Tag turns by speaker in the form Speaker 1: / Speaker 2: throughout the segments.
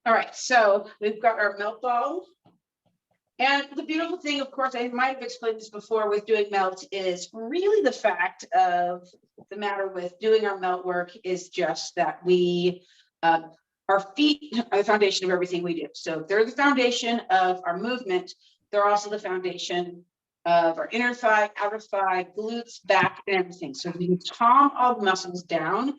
Speaker 1: All right, so we've got our melt ball. And the beautiful thing, of course, I might have explained this before with doing melt, is really the fact of the matter with doing our melt work is just that we, our feet are the foundation of everything we do. So they're the foundation of our movement. They're also the foundation of our inner thigh, outer thigh, glutes, back, and everything. So if we can calm all the muscles down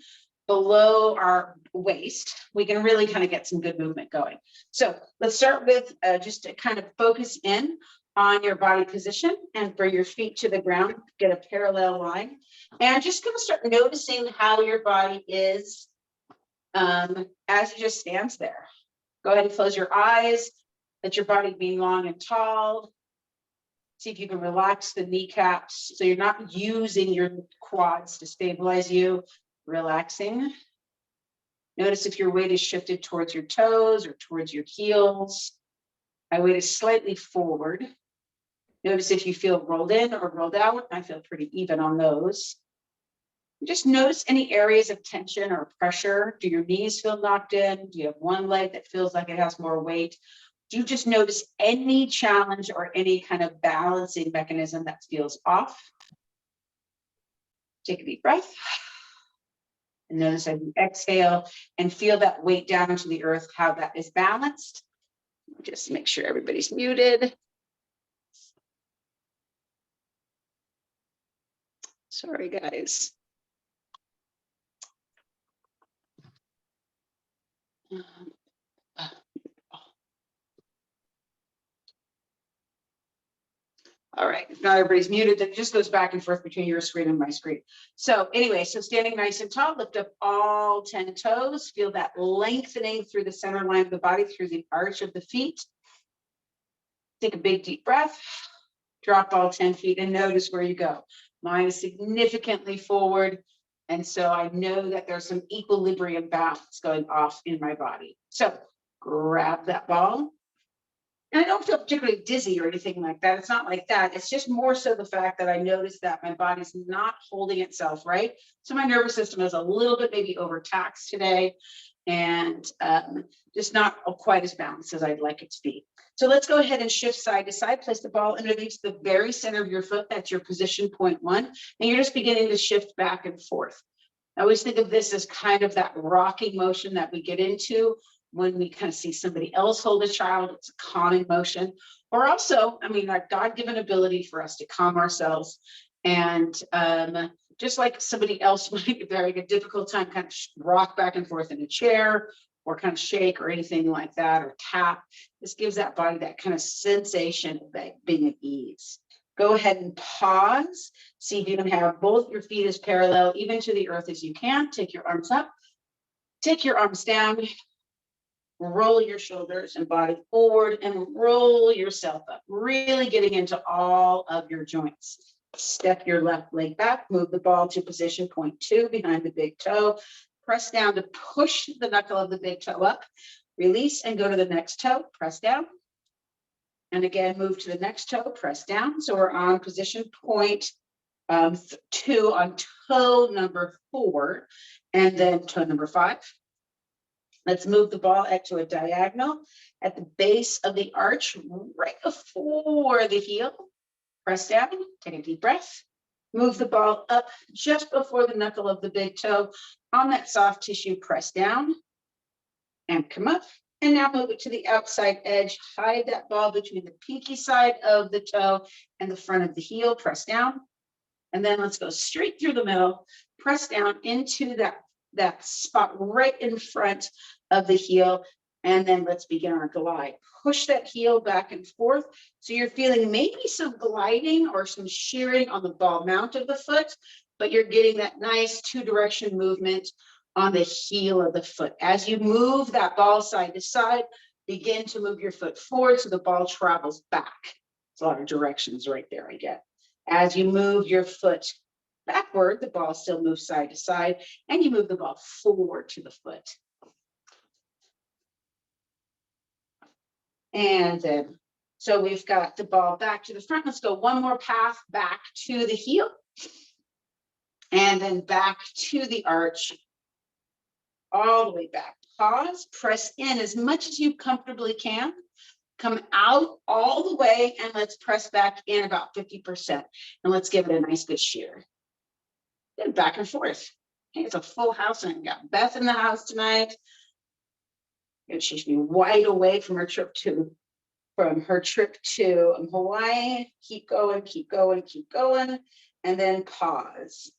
Speaker 1: below our waist, we can really kind of get some good movement going. So let's start with just to kind of focus in on your body position and bring your feet to the ground, get a parallel line, and just kind of start noticing how your body is as it just stands there. Go ahead and close your eyes, let your body be long and tall. See if you can relax the kneecaps so you're not using your quads to stabilize you. Relaxing. Notice if your weight is shifted towards your toes or towards your heels. My weight is slightly forward. Notice if you feel rolled in or rolled out. I feel pretty even on those. Just notice any areas of tension or pressure. Do your knees feel knocked in? Do you have one leg that feels like it has more weight? Do you just notice any challenge or any kind of balancing mechanism that feels off? Take a deep breath. And notice as you exhale and feel that weight down into the earth, how that is balanced. Just make sure everybody's muted. Sorry, guys. All right, if not everybody's muted, then it just goes back and forth between your screen and my screen. So anyway, so standing nice and tall, lift up all 10 toes, feel that lengthening through the center line of the body, through the arch of the feet. Take a big deep breath, drop all 10 feet and notice where you go. Mine is significantly forward. And so I know that there's some equilibrium balance going off in my body. So grab that ball. And I don't feel particularly dizzy or anything like that. It's not like that. It's just more so the fact that I notice that my body's not holding itself right. So my nervous system is a little bit maybe overtaxed today and just not quite as balanced as I'd like it to be. So let's go ahead and shift side to side. Place the ball underneath the very center of your foot. That's your position point 1. And you're just beginning to shift back and forth. I always think of this as kind of that rocking motion that we get into when we kind of see somebody else hold a child. It's a calming motion. Or also, I mean, our God-given ability for us to calm ourselves. And just like somebody else might be having a difficult time kind of rock back and forth in a chair or kind of shake or anything like that, or tap, this gives that body that kind of sensation of being at ease. Go ahead and pause. See if you can have both your feet as parallel, even to the earth as you can. Take your arms up, take your arms down, roll your shoulders and body forward and roll yourself up, really getting into all of your joints. Step your left leg back, move the ball to position point 2 behind the big toe. Press down to push the knuckle of the big toe up. Release and go to the next toe, press down. And again, move to the next toe, press down. So we're on position point 2 on toe number 4, and then toe number 5. Let's move the ball to a diagonal at the base of the arch, right before the heel. Press down, take a deep breath. Move the ball up just before the knuckle of the big toe. On that soft tissue, press down and come up. And now move it to the outside edge. Hide that ball between the pinky side of the toe and the front of the heel. Press down. And then let's go straight through the middle. Press down into that spot right in front of the heel. And then let's begin our glide. Push that heel back and forth. So you're feeling maybe some gliding or some shearing on the ball mount of the foot, but you're getting that nice 2-direction movement on the heel of the foot. As you move that ball side to side, begin to move your foot forward so the ball travels back. It's a lot of directions right there, I get. As you move your foot backward, the ball still moves side to side, and you move the ball forward to the foot. And then, so we've got the ball back to the front. Let's go one more path back to the heel. And then back to the arch, all the way back. pause, press in as much as you comfortably can. Come out all the way and let's press back in about 50%. And let's give it a nice good shear. Then back and forth. Okay, it's a full house and I got Beth in the house tonight. And she should be wide awake from her trip to Hawaii. Keep going, keep going, keep going, and then pause.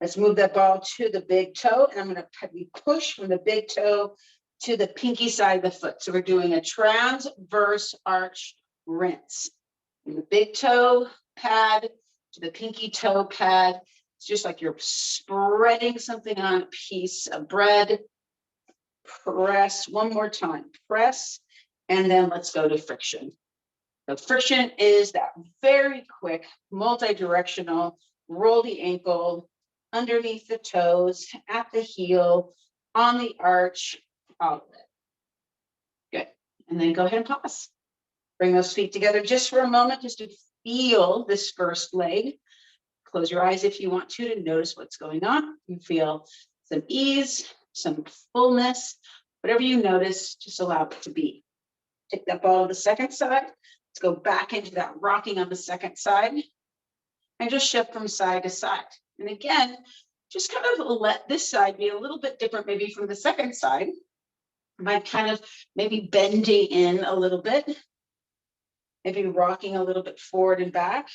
Speaker 1: Let's move that ball to the big toe, and I'm going to push from the big toe to the pinky side of the foot. So we're doing a transverse arch rinse. From the big toe pad to the pinky toe pad. It's just like you're spreading something on a piece of bread. Press one more time, press, and then let's go to friction. The friction is that very quick, multi-directional, roll the ankle, underneath the toes, at the heel, on the arch, all of it. Good, and then go ahead and pause. Bring those feet together just for a moment, just to feel this first leg. Close your eyes if you want to notice what's going on. You feel some ease, some fullness, whatever you notice, just allow it to be. Take that ball to the second side. Let's go back into that rocking on the second side and just shift from side to side. And again, just kind of let this side be a little bit different, maybe from the second side. By kind of maybe bending in a little bit, maybe rocking a little bit forward and back.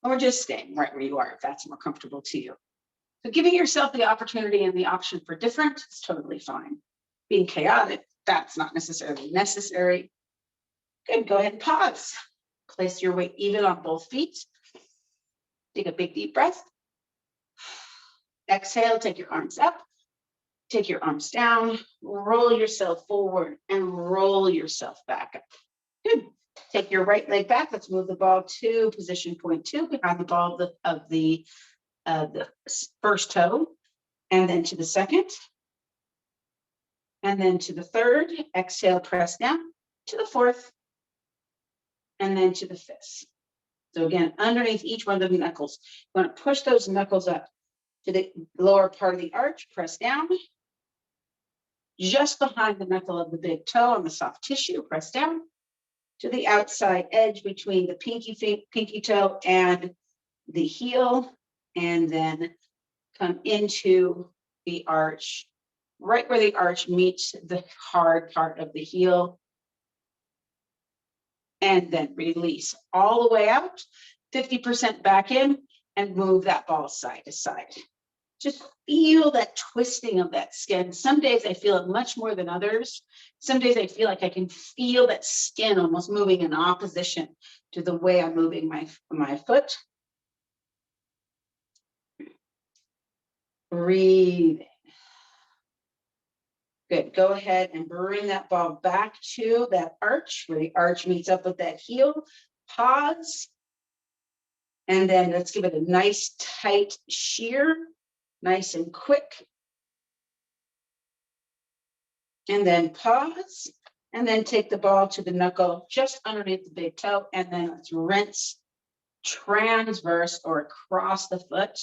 Speaker 1: Or just staying right where you are if that's more comfortable to you. So giving yourself the opportunity and the option for different is totally fine. Being chaotic, that's not necessarily necessary. Good, go ahead and pause. Place your weight even on both feet. Take a big deep breath. Exhale, take your arms up. Take your arms down. Roll yourself forward and roll yourself back up. Good. Take your right leg back. Let's move the ball to position point 2 behind the ball of the first toe, and then to the second, and then to the third. Exhale, press down to the fourth, and then to the fifth. So again, underneath each one of the knuckles, you want to push those knuckles up to the lower part of the arch, press down. Just behind the knuckle of the big toe on the soft tissue, press down to the outside edge between the pinky toe and the heel, and then come into the arch, right where the arch meets the hard part of the heel, and then release all the way out, 50% back in, and move that ball side to side. Just feel that twisting of that skin. Some days I feel it much more than others. Some days I feel like I can feel that skin almost moving in opposition to the way I'm moving my foot. Breathing. Good. Go ahead and bring that ball back to that arch where the arch meets up with that heel. Pause. And then let's give it a nice tight shear. Nice and quick. And then pause. And then take the ball to the knuckle just underneath the big toe. And then let's rinse transverse or across the foot.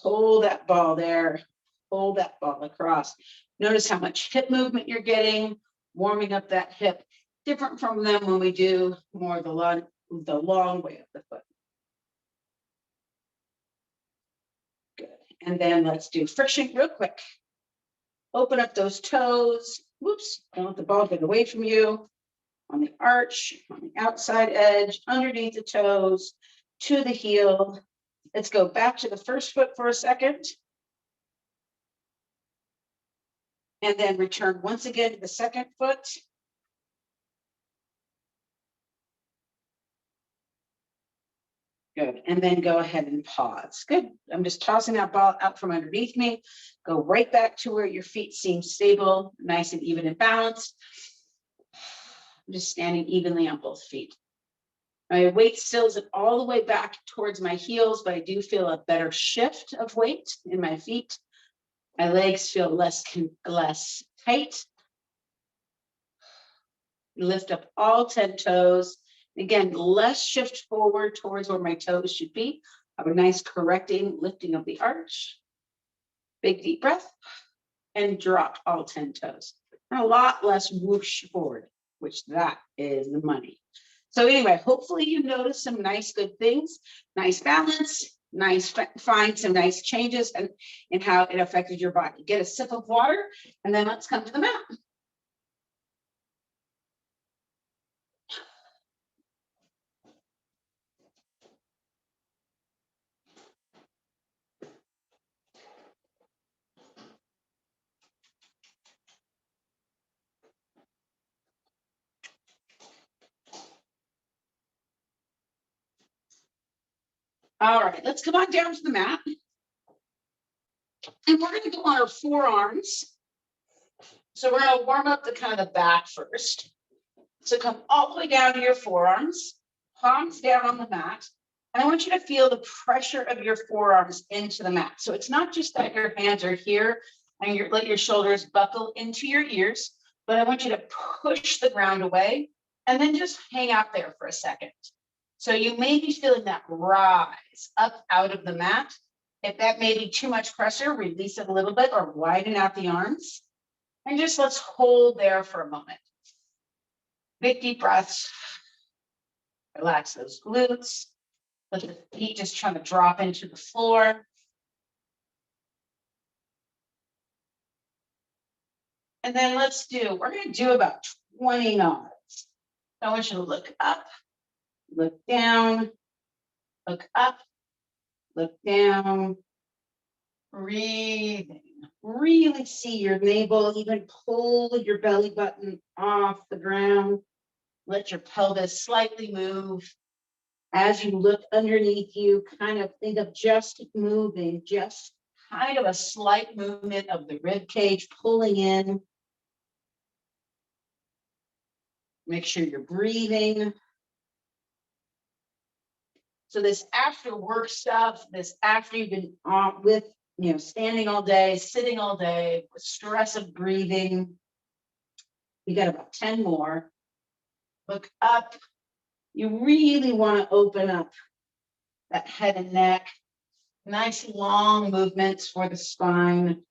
Speaker 1: Hold that ball there. Hold that ball across. Notice how much hip movement you're getting, warming up that hip. Different from them when we do more the long way of the foot. Good. And then let's do friction real quick. Open up those toes. Whoops, don't let the ball get away from you. On the arch, on the outside edge, underneath the toes, to the heel. Let's go back to the first foot for a second. And then return once again to the second foot. Good, and then go ahead and pause. Good, I'm just tossing that ball out from underneath me. Go right back to where your feet seem stable, nice and even and balanced. I'm just standing evenly on both feet. My weight still isn't all the way back towards my heels, but I do feel a better shift of weight in my feet. My legs feel less tight. Lift up all 10 toes. Again, less shift forward towards where my toes should be. Have a nice correcting lifting of the arch. Big deep breath and drop all 10 toes. And a lot less whoosh forward, which that is the money. So anyway, hopefully you notice some nice, good things, nice balance, find some nice changes and in how it affected your body. Get a sip of water, and then let's come to the mat. All right, let's come on down to the mat. And we're going to go on our forearms. So we're going to warm up the kind of the back first. So come all the way down to your forearms, palms down on the mat. And I want you to feel the pressure of your forearms into the mat. So it's not just that your hands are here and you let your shoulders buckle into your ears, but I want you to push the ground away and then just hang out there for a second. So you may be feeling that rise up out of the mat. If that may be too much pressure, release it a little bit or widen out the arms. And just let's hold there for a moment. Big deep breaths. Relax those glutes. Let the feet just trying to drop into the floor. And then we're going to do about 20 nods. I want you to look up, look down, look up, look down. Breathing. Really see your navel, even pull your belly button off the ground. Let your pelvis slightly move. As you look underneath you, kind of think of just moving, just kind of a slight movement of the rib cage pulling in. Make sure you're breathing. So this after work stuff, this after you've been with, standing all day, sitting all day, with stress of breathing. We got about 10 more. Look up. You really want to open up that head and neck. Nice long movements for the spine.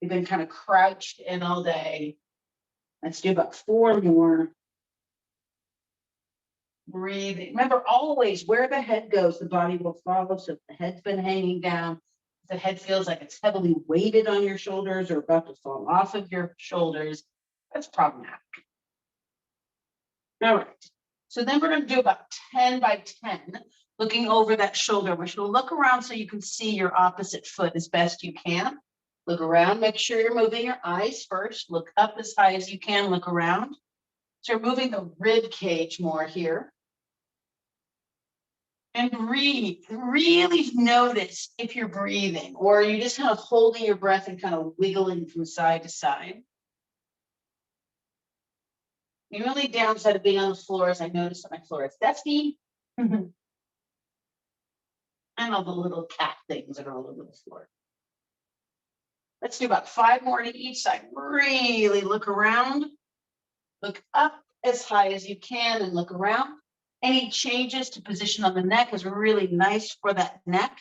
Speaker 1: You've been kind of crouched in all day. Let's do about 4 more. Breathing. Remember, always where the head goes, the body will follow. So if the head's been hanging down, if the head feels like it's heavily weighted on your shoulders or about to fall off of your shoulders, that's problematic. All right. So then we're going to do about 10 by 10, looking over that shoulder. We're going to look around so you can see your opposite foot as best you can. Look around, make sure you're moving your eyes first. Look up as high as you can, look around. So you're moving the rib cage more here. And breathe. Really notice if you're breathing or you're just kind of holding your breath and kind of wiggling from side to side. The only downside of being on the floor is I notice that my floor is dusty. And all the little cat things that are all over the floor. Let's do about 5 more to each side. Really look around. Look up as high as you can and look around. Any changes to position on the neck is really nice for that neck.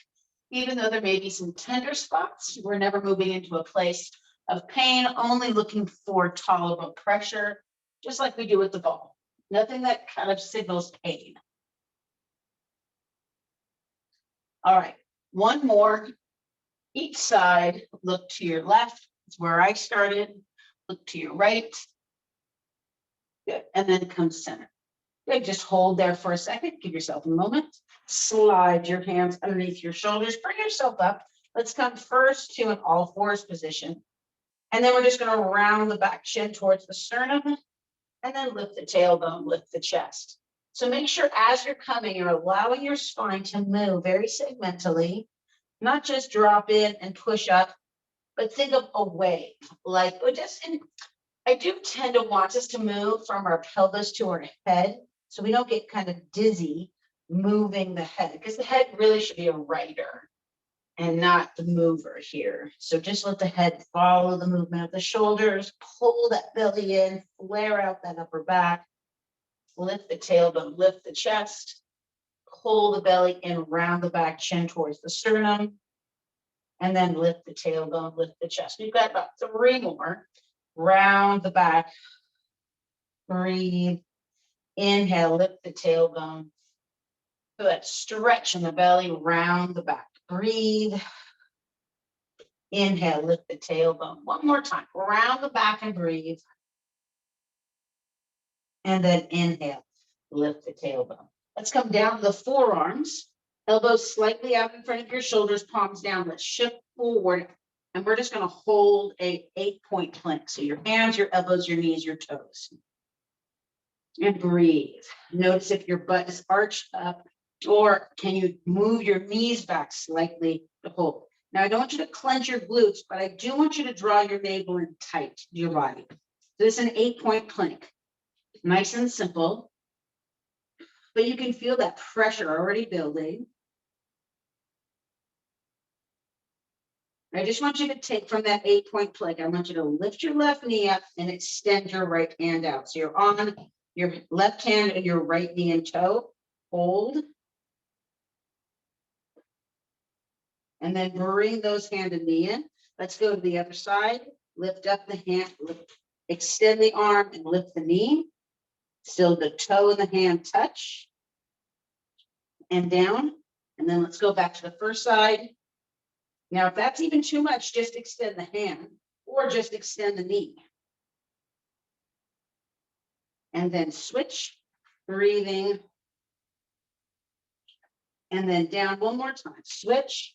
Speaker 1: Even though there may be some tender spots, we're never moving into a place of pain, only looking for tolerable pressure, just like we do with the ball. Nothing that kind of signals pain. All right, 1 more. Each side, look to your left. It's where I started. Look to your right. Good. And then come center. Good. Just hold there for a second. Give yourself a moment. Slide your hands underneath your shoulders. Bring yourself up. Let's come first to an all fours position. And then we're just going to round the back shin towards the sternum. And then lift the tailbone, lift the chest. So make sure as you're coming, you're allowing your spine to move very segmentally. Not just drop in and push up, but think of a wave. I do tend to want us to move from our pelvis to our head, so we don't get kind of dizzy moving the head, because the head really should be a rider and not the mover here. So just let the head follow the movement of the shoulders, pull that belly in, flare out that upper back, lift the tailbone, lift the chest, pull the belly in, round the back, chin towards the sternum. And then lift the tailbone, lift the chest. We've got about 3 more. Round the back. Breathe. Inhale, lift the tailbone. Feel that stretch in the belly, round the back. Breathe. Inhale, lift the tailbone. One more time. Round the back and breathe. And then inhale, lift the tailbone. Let's come down to the forearms. Elbows slightly out in front of your shoulders, palms down. Let's shift forward. And we're just going to hold a 8-point plank. So your hands, your elbows, your knees, your toes. And breathe. Notice if your butt is arched up, or can you move your knees back slightly to hold. Now, I don't want you to clench your glutes, but I do want you to draw your navel in tight to your body. This is an 8-point plank. Nice and simple. But you can feel that pressure already building. I just want you to take from that 8-point plank. I want you to lift your left knee up and extend your right hand out. So you're on your left hand and your right knee and toe. Hold. And then bring those hand and knee in. Let's go to the other side. Lift up the hand, extend the arm and lift the knee. Still the toe and the hand touch. And down. And then let's go back to the first side. Now, if that's even too much, just extend the hand or just extend the knee. And then switch, breathing. And then down one more time. Switch.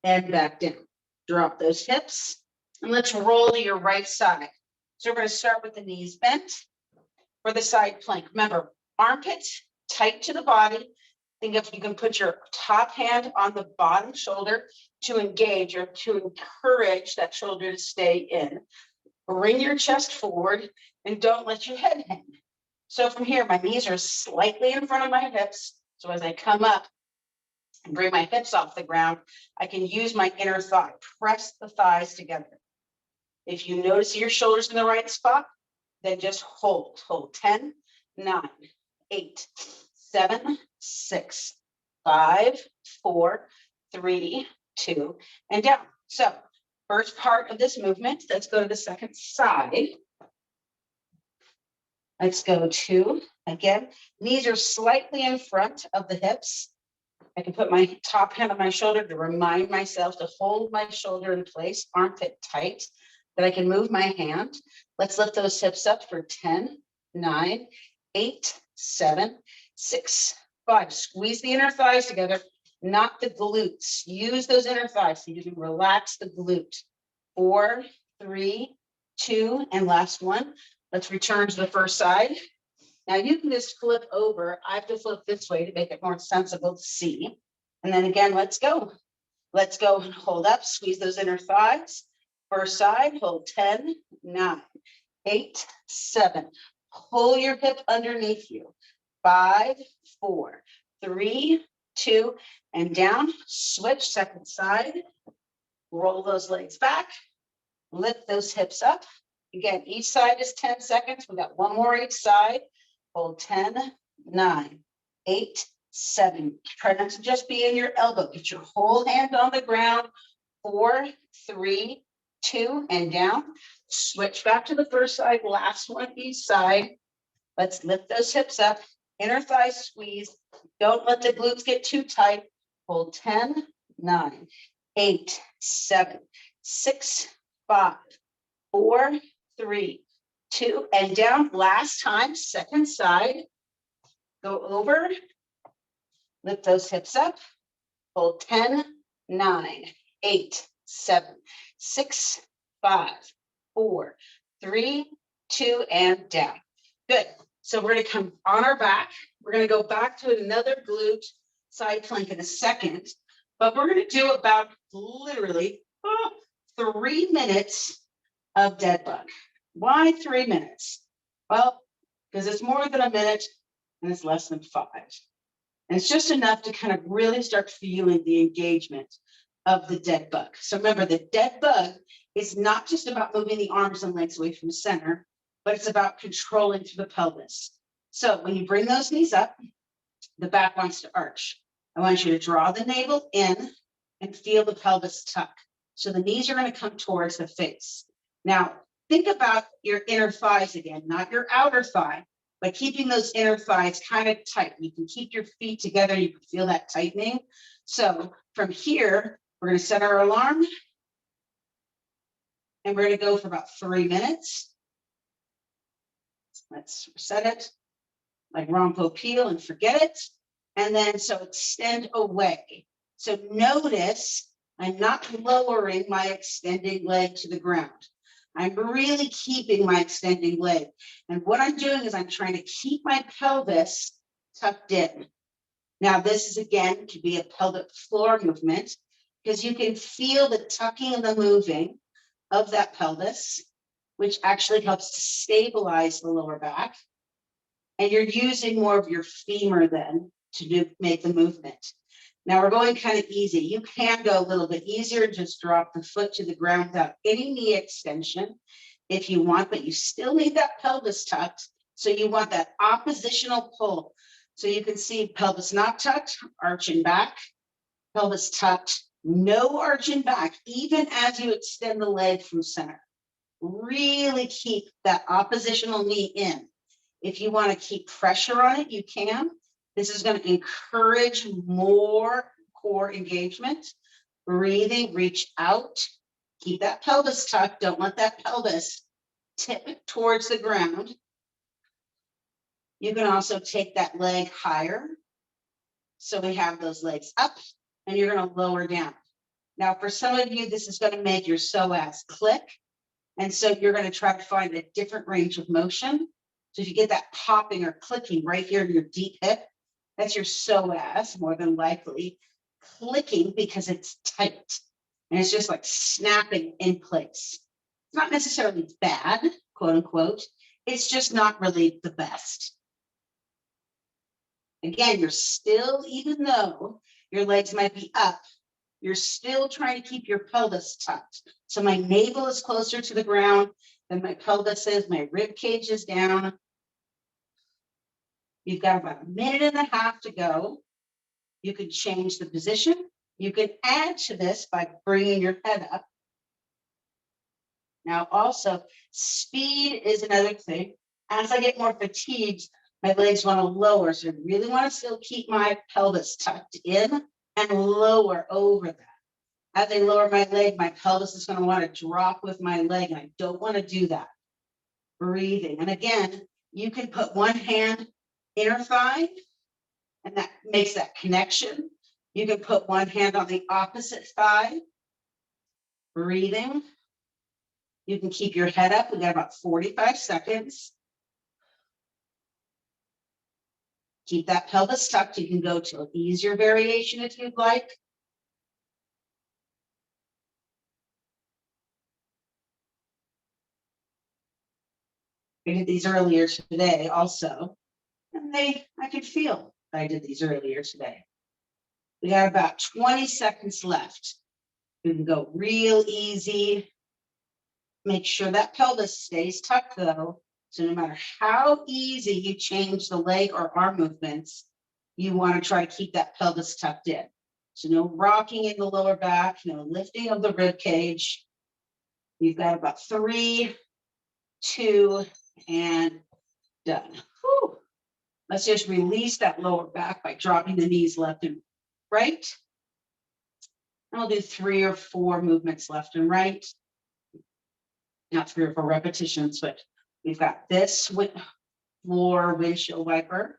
Speaker 1: And back down. Drop those hips. And let's roll to your right side. So we're going to start with the knees bent for the side plank. Remember, armpits tight to the body. Think if you can put your top hand on the bottom shoulder to engage or to encourage that shoulder to stay in. Bring your chest forward and don't let your head hang. So from here, my knees are slightly in front of my hips. So as I come up and bring my hips off the ground, I can use my inner thigh, press the thighs together. If you notice your shoulders in the right spot, then just hold. Hold 10, 9, 8, 7, 6, 5, 4, 3, 2, and down. So first part of this movement, let's go to the second side. Let's go to, again, knees are slightly in front of the hips. I can put my top hand on my shoulder to remind myself to hold my shoulder in place, armpit tight, that I can move my hand. Let's lift those hips up for 10, 9, 8, 7, 6, 5. Squeeze the inner thighs together, not the glutes. Use those inner thighs so you can relax the glute. 4, 3, 2, and last one. Let's return to the first side. Now you can just flip over. I have to flip this way to make it more sensible to see. And then again, let's go. Let's go and hold up, squeeze those inner thighs. First side, hold 10, 9, 8, 7. Pull your hip underneath you. 5, 4, 3, 2, and down. Switch, second side. Roll those legs back. Lift those hips up. Again, each side is 10 seconds. We got one more each side. Hold 10, 9, 8, 7. Try not to just be in your elbow. Get your whole hand on the ground. 4, 3, 2, and down. Switch back to the first side. Last one each side. Let's lift those hips up. Inner thigh squeeze. Don't let the glutes get too tight. Hold 10, 9, 8, 7, 6, 5, 4, 3, 2, and down. Last time, second side. Go over. Lift those hips up. Hold 10, 9, 8, 7, 6, 5, 4, 3, 2, and down. Good. So we're going to come on our back. We're going to go back to another glute side plank in a second, but we're going to do about literally 3 minutes of dead bug. Why 3 minutes? Well, because it's more than a minute and it's less than 5. And it's just enough to kind of really start feeling the engagement of the dead bug. So remember, the dead bug is not just about moving the arms and legs away from the center, but it's about controlling through the pelvis. So when you bring those knees up, the back wants to arch. I want you to draw the navel in and feel the pelvis tuck. So the knees are going to come towards the face. Now, think about your inner thighs again, not your outer thigh, but keeping those inner thighs kind of tight. You can keep your feet together. You can feel that tightening. So from here, we're going to set our alarm. And we're going to go for about 3 minutes. Let's set it like Rompo peel and forget it. And then so extend away. So notice I'm not lowering my extending leg to the ground. I'm really keeping my extending leg. And what I'm doing is I'm trying to keep my pelvis tucked in. Now, this is again could be a pelvic floor movement because you can feel the tucking and the moving of that pelvis, which actually helps to stabilize the lower back. And you're using more of your femur then to make the movement. Now we're going kind of easy. You can go a little bit easier and just drop the foot to the ground without any knee extension if you want, but you still need that pelvis tucked. So you want that oppositional pull. So you can see pelvis not tucked, arching back, pelvis tucked, no arching back, even as you extend the leg from center. Really keep that oppositional knee in. If you want to keep pressure on it, you can. This is going to encourage more core engagement. Breathing, reach out. Keep that pelvis tucked. Don't let that pelvis tip towards the ground. You can also take that leg higher. So we have those legs up and you're going to lower down. Now, for some of you, this is going to make your psoas click. And so you're going to try to find a different range of motion. So if you get that popping or clicking right here in your deep hip, that's your psoas more than likely clicking because it's tight. And it's just like snapping in place. It's not necessarily bad, quote unquote. It's just not really the best. Again, you're still, even though your legs might be up, you're still trying to keep your pelvis tucked. So my navel is closer to the ground than my pelvis is. My rib cage is down. You've got about 1.5 minutes to go. You could change the position. You can add to this by bringing your head up. Now also, speed is another thing. As I get more fatigued, my legs want to lower. So I really want to still keep my pelvis tucked in and lower over that. As I lower my leg, my pelvis is going to want to drop with my leg, and I don't want to do that. Breathing. And again, you can put one hand inner thigh, and that makes that connection. You can put one hand on the opposite thigh. Breathing. You can keep your head up. We got about 45 seconds. Keep that pelvis tucked. You can go to an easier variation if you'd like. I did these earlier today also, and I could feel I did these earlier today. We got about 20 seconds left. You can go real easy. Make sure that pelvis stays tucked though. So no matter how easy you change the leg or arm movements, you want to try to keep that pelvis tucked in. So no rocking in the lower back, no lifting of the rib cage. You've got about 3, 2, and done. Whew. Let's just release that lower back by dropping the knees left and right. And we'll do 3 or 4 movements left and right. Not 3 or 4 repetitions, but we've got this floor windshield wiper.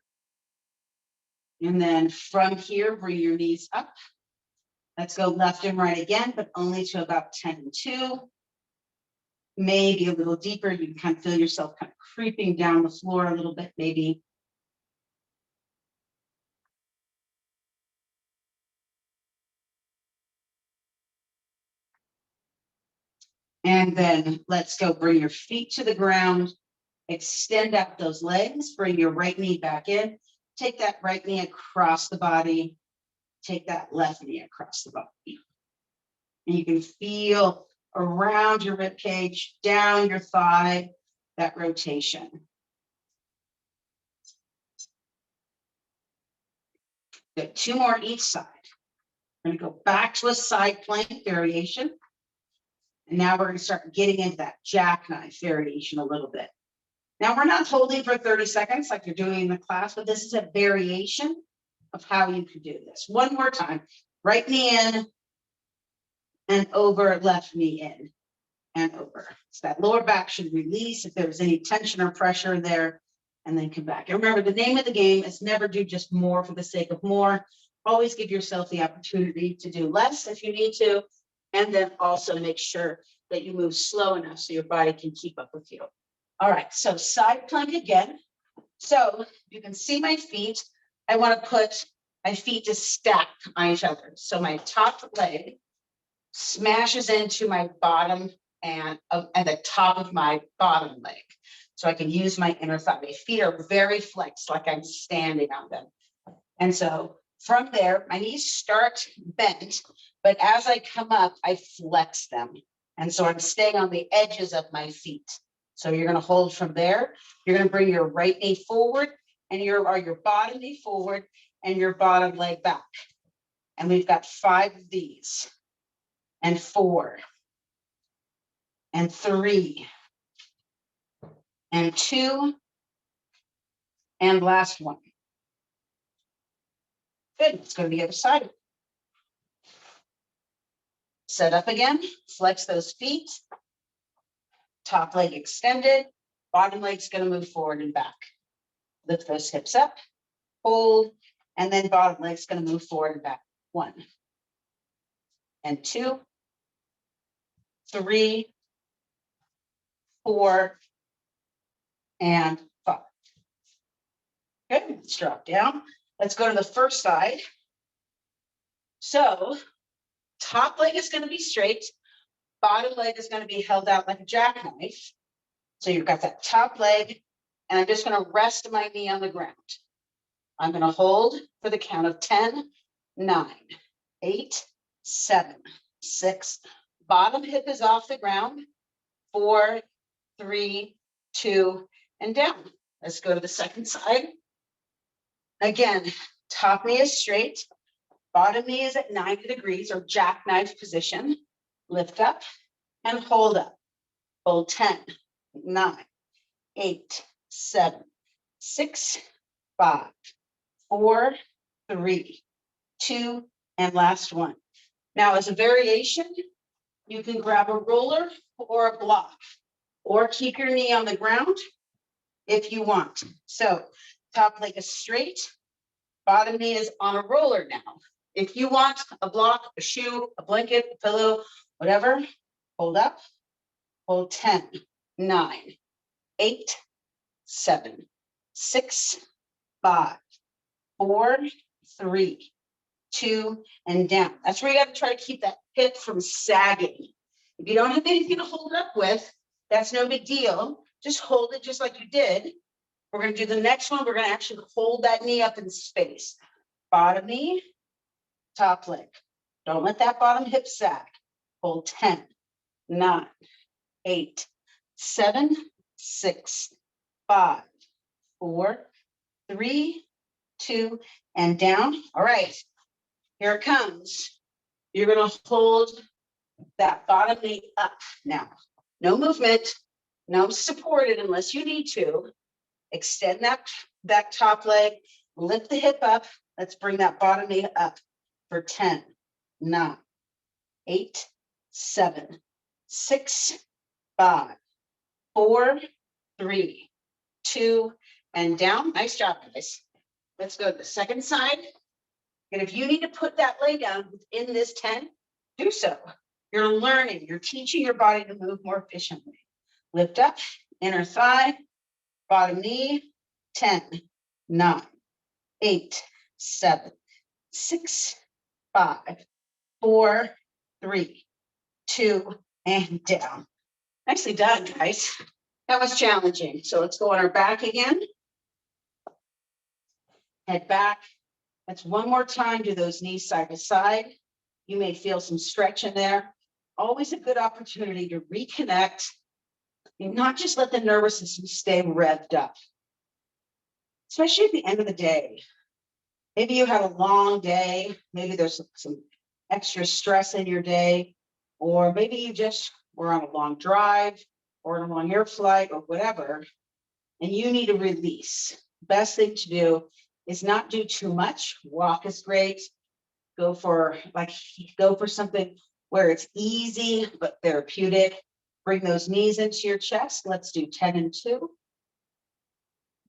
Speaker 1: And then from here, bring your knees up. Let's go left and right again, but only to about 10 and 2. Maybe a little deeper. You can kind of feel yourself kind of creeping down the floor a little bit, maybe. And then let's go bring your feet to the ground. Extend out those legs. Bring your right knee back in. Take that right knee across the body. Take that left knee across the body. And you can feel around your rib cage, down your thigh, that rotation. Good. 2 more each side. We're going to go back to a side plank variation. And now we're going to start getting into that jackknife variation a little bit. Now we're not holding for 30 seconds like you're doing in the class, but this is a variation of how you can do this. One more time. Right knee in and over, left knee in and over. So that lower back should release if there's any tension or pressure there, and then come back. And remember, the name of the game is never do just more for the sake of more. Always give yourself the opportunity to do less if you need to, and then also make sure that you move slow enough so your body can keep up with you. All right, so side plank again. So you can see my feet. I want to put my feet to stack on each other. So my top leg smashes into my bottom and the top of my bottom leg. So I can use my inner thigh. My feet are very flexed, like I'm standing on them. And so from there, my knees start bent, but as I come up, I flex them. And so I'm staying on the edges of my feet. So you're going to hold from there. You're going to bring your right knee forward and your bottom knee forward and your bottom leg back. And we've got 5 of these, and 4, and 3, and 2, and last one. Good. Let's go to the other side. Set up again. Flex those feet. Top leg extended. Bottom leg's going to move forward and back. Lift those hips up. Hold. And then bottom leg's going to move forward and back. 1, and 2, 3, 4, and 5. Good. Let's drop down. Let's go to the first side. So top leg is going to be straight. Bottom leg is going to be held out like a jackknife. So you've got that top leg, and I'm just going to rest my knee on the ground. I'm going to hold for the count of 10, 9, 8, 7, 6. Bottom hip is off the ground. 4, 3, 2, and down. Let's go to the second side. Again, top knee is straight. Bottom knee is at 90 degrees or jackknife position. Lift up and hold up. Hold 10, 9, 8, 7, 6, 5, 4, 3, 2, and last one. Now, as a variation, you can grab a roller or a block, or keep your knee on the ground if you want. So top leg is straight, bottom knee is on a roller now. If you want a block, a shoe, a blanket, a pillow, whatever, hold up, hold 10, 9, 8, 7, 6, 5, 4, 3, 2, and down. That's where you got to try to keep that hip from sagging. If you don't have anything to hold it up with, that's no big deal. Just hold it just like you did. We're going to do the next one. We're going to actually hold that knee up in space. Bottom knee, top leg. Don't let that bottom hip sag. Hold 10, 9, 8, 7, 6, 5, 4, 3, 2, and down. All right, here it comes. You're going to hold that bottom knee up now. No movement, no supported unless you need to. Extend that top leg, lift the hip up. Let's bring that bottom knee up for 10, 9, 8, 7, 6, 5, 4, 3, 2, and down. Nice job, guys. Let's go to the second side. And if you need to put that leg down within this 10, do so. You're learning, you're teaching your body to move more efficiently. Lift up, inner thigh, bottom knee, 10, 9, 8, 7, 6, 5, 4, 3, 2, and down. Nicely done, guys. That was challenging. So let's go on our back again. Head back. Let's one more time do those knees side to side. You may feel some stretch in there. Always a good opportunity to reconnect and not just let the nervous system stay revved up, especially at the end of the day. Maybe you had a long day. Maybe there's some extra stress in your day, or maybe you just were on a long drive or on a long air flight or whatever, and you need a release. Best thing to do is not do too much. Walk is great. Go for something where it's easy but therapeutic. Bring those knees into your chest. Let's do 10 and 2.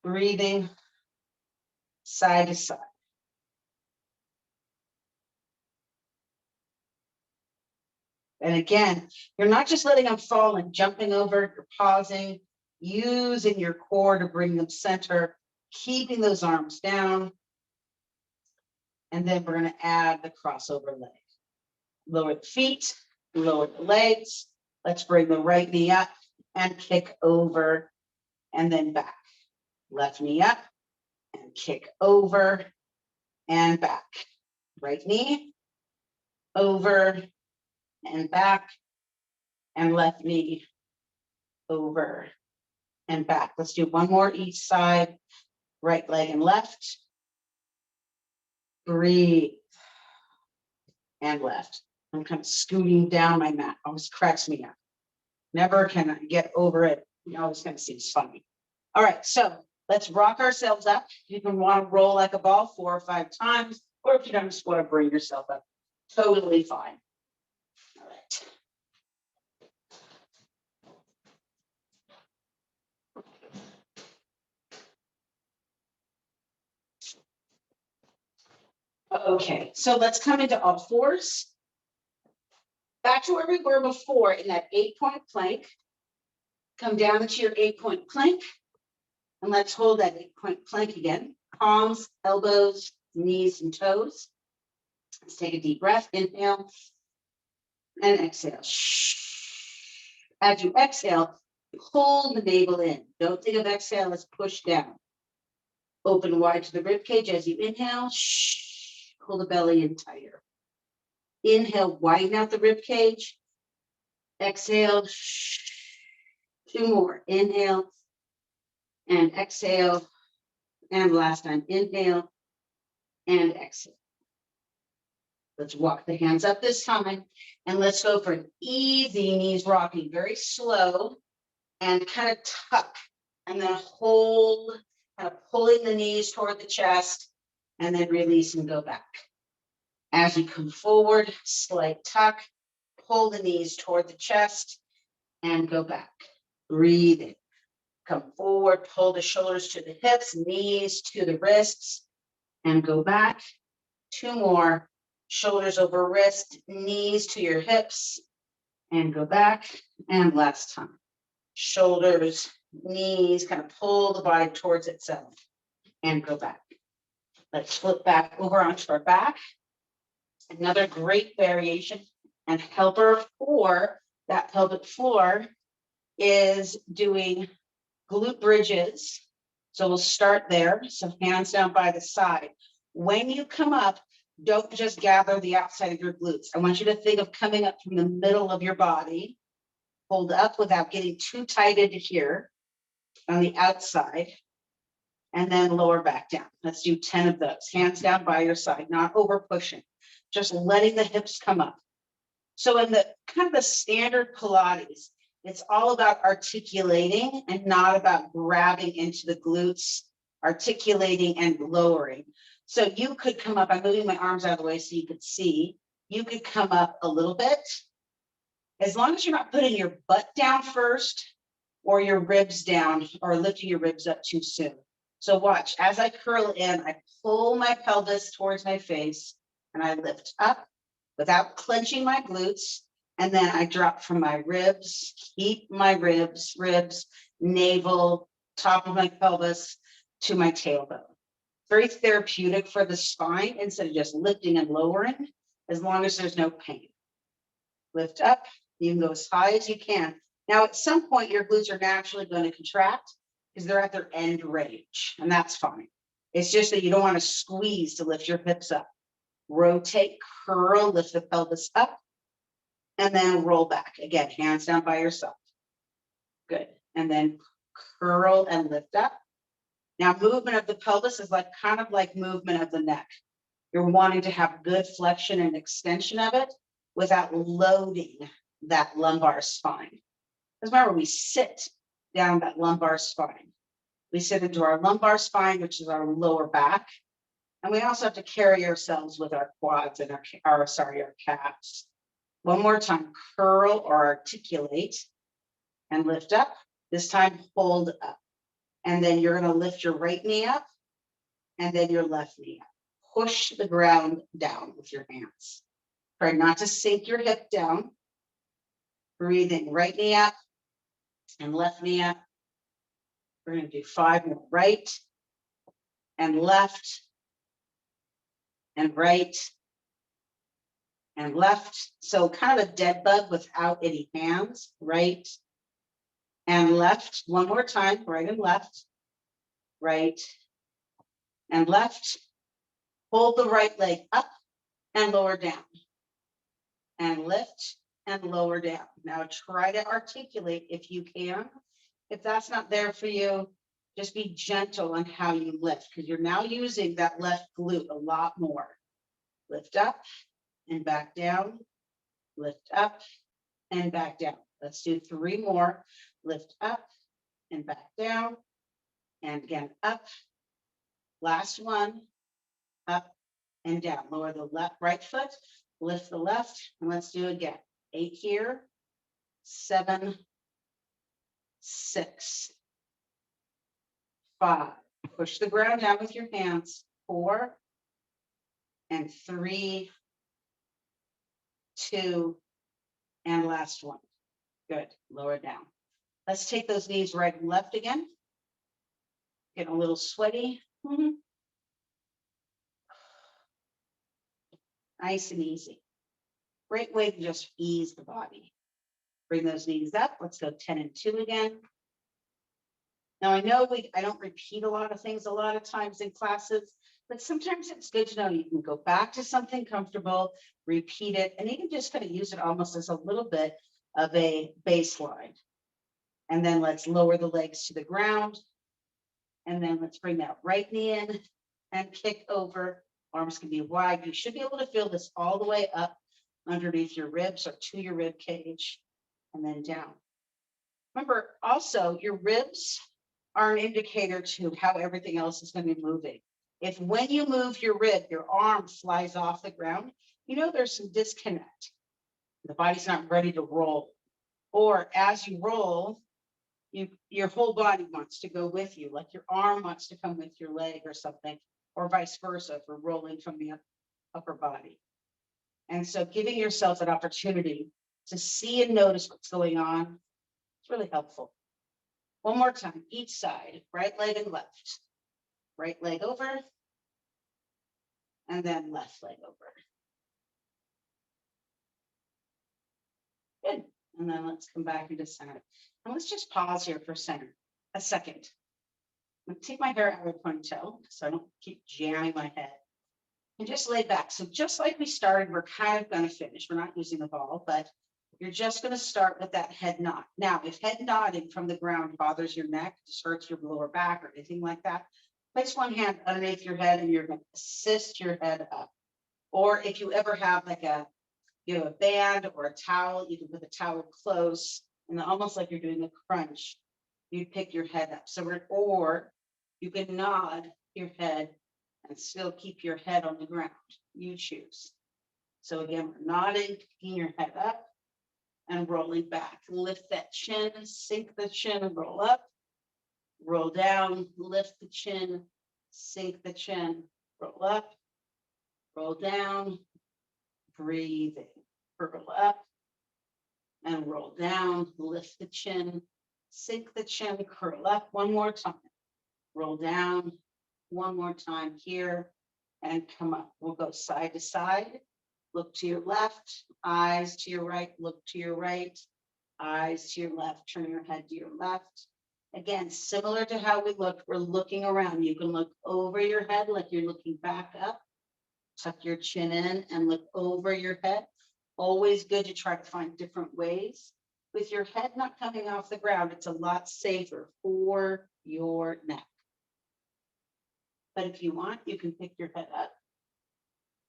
Speaker 1: Breathing side to side. And again, you're not just letting them fall and jumping over, you're pausing, using your core to bring them center, keeping those arms down. And then we're going to add the crossover leg. Lower the feet, lower the legs. Let's bring the right knee up and kick over and then back. Left knee up and kick over and back. Right knee, over and back, and left knee, over and back. Let's do one more each side, right leg and left. Breathe and left. I'm kind of scooting down my mat. Always cracks me up. Never can I get over it. You always kind of seems funny. All right, so let's rock ourselves up. You can want to roll like a ball 4 or 5 times, or if you don't just want to bring yourself up, totally fine. All right. Okay, so let's come into all fours. Back to where we were before in that 8-point plank. Come down into your 8-point plank. And let's hold that 8-point plank again. Palms, elbows, knees, and toes. Let's take a deep breath. Inhale and exhale. As you exhale, pull the navel in. Don't think of exhale as push down. Open wide to the rib cage as you inhale. Pull the belly in tighter. Inhale, widen out the rib cage. Exhale. 2 more. Inhale and exhale. And last time, inhale and exhale. Let's walk the hands up this time. And let's go for an easy knees rocking, very slow, and kind of tuck. And then hold, kind of pulling the knees toward the chest, and then release and go back. As you come forward, slight tuck, pull the knees toward the chest, and go back. Breathe in. Come forward, pull the shoulders to the hips, knees to the wrists, and go back. 2 more. Shoulders over wrist, knees to your hips, and go back. And last time. Shoulders, knees, kind of pull the body towards itself, and go back. Let's flip back over onto our back. Another great variation and helper for that pelvic floor is doing glute bridges. So we'll start there. So hands down by the side. When you come up, don't just gather the outside of your glutes. I want you to think of coming up from the middle of your body. Hold up without getting too tight into here on the outside. And then lower back down. Let's do 10 of those. Hands down by your side, not over pushing. Just letting the hips come up. So in the kind of the standard Pilates, it's all about articulating and not about grabbing into the glutes, articulating and lowering. So you could come up, I'm moving my arms out of the way so you could see, you could come up a little bit. As long as you're not putting your butt down first or your ribs down or lifting your ribs up too soon. So watch, as I curl in, I pull my pelvis towards my face and I lift up without clenching my glutes. And then I drop from my ribs, keep my ribs, navel, top of my pelvis to my tailbone. Very therapeutic for the spine instead of just lifting and lowering, as long as there's no pain. Lift up, you can go as high as you can. Now, at some point, your glutes are naturally going to contract because they're at their end range, and that's fine. It's just that you don't want to squeeze to lift your hips up. Rotate, curl, lift the pelvis up, and then roll back. Again, hands down by yourself. Good. And then curl and lift up, Now, movement of the pelvis is like kind of like movement of the neck. You're wanting to have good flexion and extension of it without loading that lumbar spine. Because remember, we sit down that lumbar spine. We sit into our lumbar spine, which is our lower back. And we also have to carry ourselves with our quads and our calves. One more time, curl or articulate and lift up. This time, hold up. And then you're going to lift your right knee up and then your left knee up. Push the ground down with your hands. Try not to sink your hip down. Breathing, right knee up and left knee up. We're going to do 5 more. Right and left and right and left. So kind of a dead bug without any hands. Right and left. One more time. Right and left. Right and left. Hold the right leg up and lower down. And lift and lower down. Now try to articulate if you can. If that's not there for you, just be gentle on how you lift, because you're now using that left glute a lot more. Lift up and back down. Lift up and back down. Let's do 3 more. Lift up and back down. And again, up. Last one. Up and down. Lower the right foot. Lift the left. And let's do it again. 8 here. 7, 6, 5. Push the ground down with your hands. 4 and 3, 2, and last one. Good. Lower down. Let's take those knees right and left again. Getting a little sweaty. Nice and easy. Great way to just ease the body. Bring those knees up. Let's go 10 and 2 again. Now, I know I don't repeat a lot of things a lot of times in classes, but sometimes it's good to know you can go back to something comfortable, repeat it, and you can just kind of use it almost as a little bit of a baseline. And then let's lower the legs to the ground. And then let's bring that right knee in and kick over. Arms can be wide. You should be able to feel this all the way up underneath your ribs or to your rib cage and then down. Remember, also, your ribs are an indicator to how everything else is going to be moving. If when you move your rib, your arm flies off the ground, you know there's some disconnect. The body's not ready to roll. Or as you roll, your whole body wants to go with you, like your arm wants to come with your leg or something, or vice versa if we're rolling from the upper body. And so giving yourself an opportunity to see and notice what's going on is really helpful. One more time, each side, right leg and left. Right leg over, and then left leg over. Good. And then let's come back into center. And let's just pause here for center. A second. I'm going to take my hair out of a ponytail so I don't keep jamming my head. And just lay back. So just like we started, we're kind of going to finish. We're not using the ball, but you're just going to start with that head nod. Now, if head nodding from the ground bothers your neck, just hurts your lower back or anything like that, place one hand underneath your head and you're going to assist your head up. Or if you ever have like a band or a towel, you can put the towel close and almost like you're doing a crunch, you pick your head up. Or you can nod your head and still keep your head on the ground. You choose. So again, we're nodding, picking your head up and rolling back. Lift that chin, sink the chin, roll up, roll down, lift the chin, sink the chin, roll up, roll down, breathing, curl up and roll down, lift the chin, sink the chin, curl up. One more time. Roll down, one more time here and come up. We'll go side to side. Look to your left, eyes to your right, look to your right, eyes to your left, turn your head to your left. Again, similar to how we looked, we're looking around. You can look over your head like you're looking back up. Tuck your chin in and look over your head. Always good to try to find different ways. With your head not coming off the ground, it's a lot safer for your neck. But if you want, you can pick your head up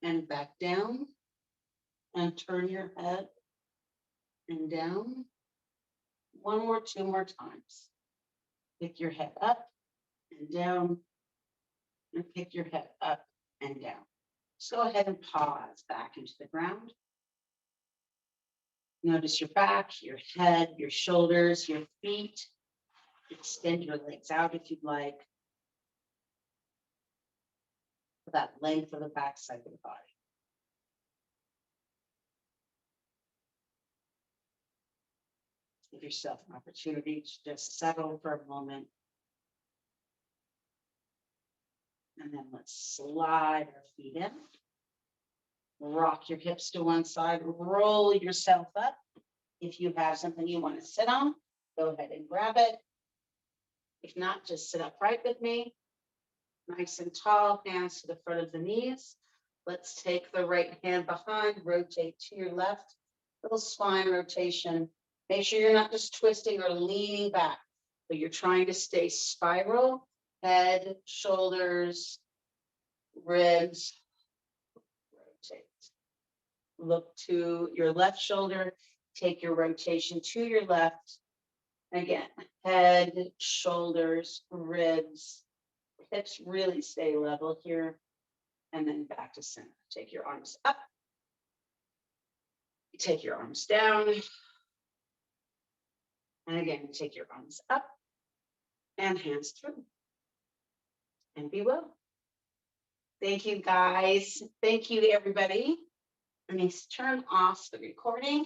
Speaker 1: and back down and turn your head and down. One more, two more times. Pick your head up and down and pick your head up and down. So go ahead and pause back into the ground. Notice your back, your head, your shoulders, your feet. Extend your legs out if you'd like. For that length of the back side of the body. Give yourself an opportunity to just settle for a moment. And then let's slide our feet in. Rock your hips to one side, roll yourself up. If you have something you want to sit on, go ahead and grab it. If not, just sit upright with me. Nice and tall, hands to the front of the knees. Let's take the right hand behind, rotate to your left. Little spine rotation. Make sure you're not just twisting or leaning back, but you're trying to stay spiral. Head, shoulders, ribs. Rotate. Look to your left shoulder. Take your rotation to your left. Again, head, shoulders, ribs, hips really stay level here. And then back to center. Take your arms up. Take your arms down. And again, take your arms up and hands through. And be well. Thank you, guys. Thank you, everybody. Let me turn off the recording.